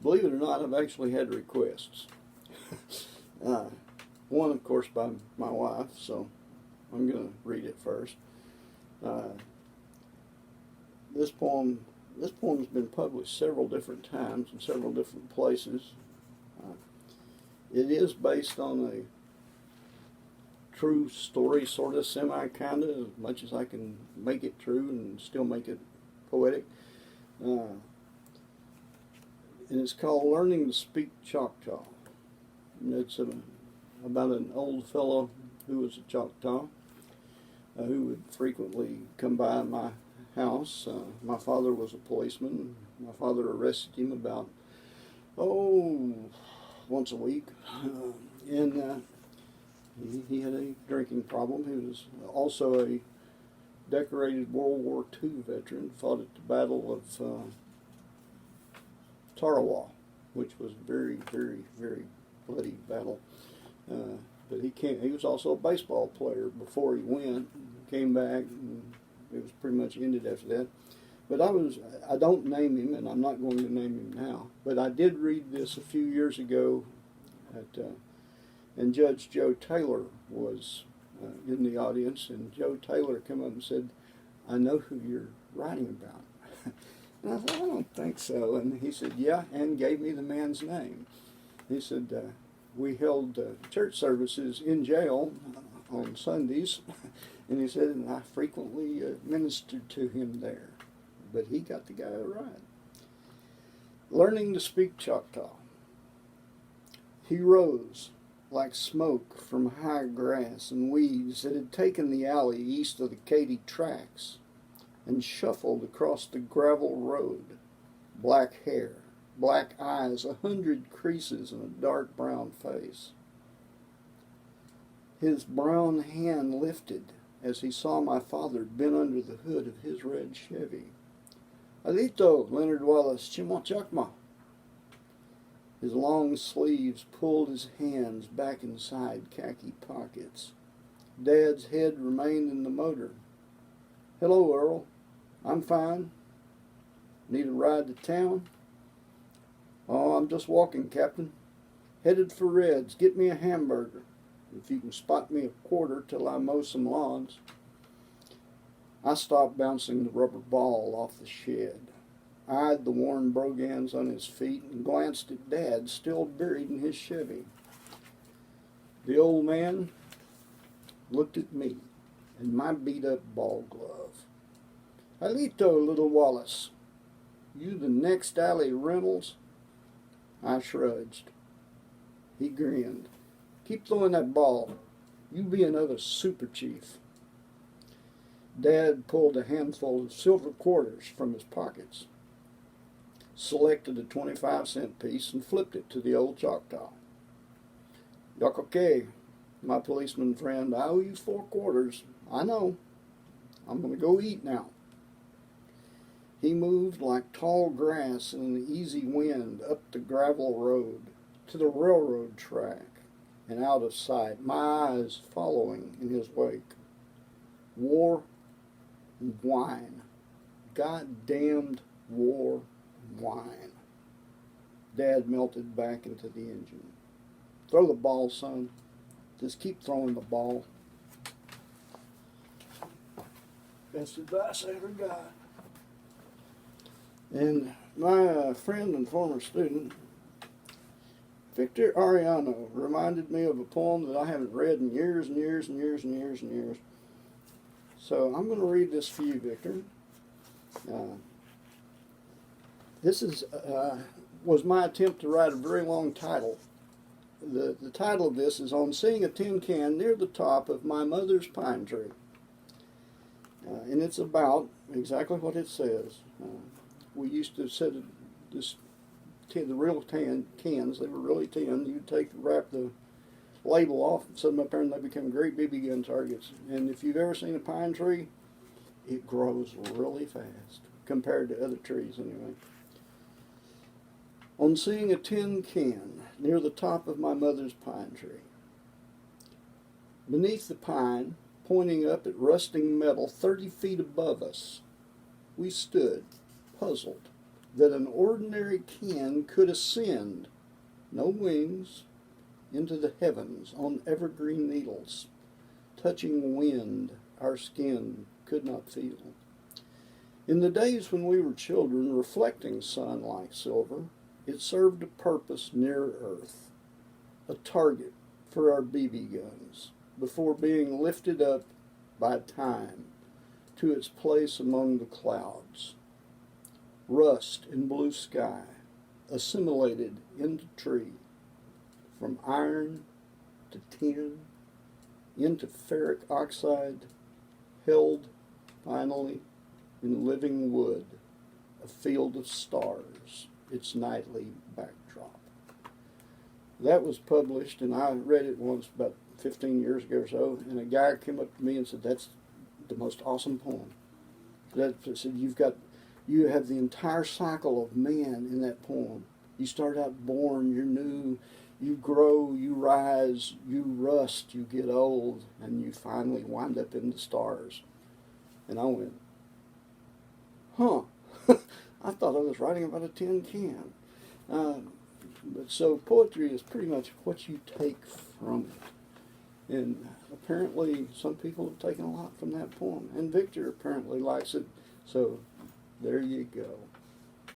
believe it or not, I've actually had requests. One, of course, by my wife, so I'm going to read it first. This poem's been published several different times in several different places. It is based on a true story, sort of, semi, kind of, as much as I can make it true and still make it poetic. And it's called Learning to Speak Choctaw. And it's about an old fellow who was a Choctaw who would frequently come by my house. My father was a policeman. My father arrested him about, once a week. And he had a drinking problem. He was also a decorated World War II veteran, fought at the Battle of Tarawa, which was a very, very, very bloody battle. But he was also a baseball player before he went, came back, and it was pretty much ended after that. But I don't name him, and I'm not going to name him now, but I did read this a few years ago, and Judge Joe Taylor was in the audience, and Joe Taylor came up and said, "I know who you're writing about." And I thought, "I don't think so." And he said, "Yeah," and gave me the man's name. He said, "We held church services in jail on Sundays," and he said, "and I frequently ministered to him there." But he got the guy right. Learning to Speak Choctaw. He rose like smoke from high grass and weeds that had taken the alley east of the Katy tracks and shuffled across the gravel road. Black hair, black eyes, 100 creases, and a dark brown face. His brown hand lifted as he saw my father bent under the hood of his red Chevy. "Alito, Leonard Wallace, Chimochakma." His long sleeves pulled his hands back inside khaki pockets. Dad's head remained in the motor. "Hello, Earl. I'm fine. Need a ride to town?" "Oh, I'm just walking, Captain. Headed for Red's. Get me a hamburger. If you can spot me a quarter till I mow some lawns." I stopped bouncing the rubber ball off the shed, eyed the worn brogans on his feet, and glanced at Dad, still buried in his Chevy. The old man looked at me and my beat-up ball glove. "Alito, little Wallace, you the next alley Reynolds?" I shrugged. He grinned. "Keep throwing that ball. You be another super chief." Dad pulled a handful of silver quarters from his pockets, selected a 25-cent piece, and flipped it to the old Choctaw. "Yokoke, my policeman friend, I owe you 4 quarters. I know. I'm going to go eat now." He moved like tall grass in an easy wind up the gravel road to the railroad track and out of sight, my eyes following in his wake. War and wine. Goddamned war and wine. Dad melted back into the engine. "Throw the ball, son. Just keep throwing the ball." Best advice I ever got. And my friend and former student, Victor Ariano, reminded me of a poem that I haven't read in years and years and years and years and years. So I'm going to read this for you, Victor. This was my attempt to write a very long title. The title of this is "On Seeing a Tin Can Near the Top of My Mother's Pine Tree." And it's about exactly what it says. We used to set the real cans, they were really tin. You'd wrap the label off and set them up there, and they become great BB gun targets. And if you've ever seen a pine tree, it grows really fast compared to other trees anyway. On seeing a tin can near the top of my mother's pine tree. Beneath the pine, pointing up at rusting metal 30 feet above us, we stood, puzzled, that an ordinary can could ascend, no wings, into the heavens on evergreen needles, touching wind our skin could not feel. In the days when we were children, reflecting sun like silver, it served a purpose near earth, a target for our BB guns, before being lifted up by time to its place among the clouds. Rust in blue sky, assimilated into tree, from iron to tin, into ferric oxide, held finally in living wood, a field of stars, its nightly backdrop. That was published, and I read it once about 15 years ago or so, and a guy came up to me and said, "That's the most awesome poem." That said, you have the entire cycle of man in that poem. You start out born, you're new, you grow, you rise, you rust, you get old, and you finally wind up in the stars. And I went, huh, I thought I was writing about a tin can. But so poetry is pretty much what you take from it. And apparently some people have taken a lot from that poem. And Victor apparently likes it. So there you go.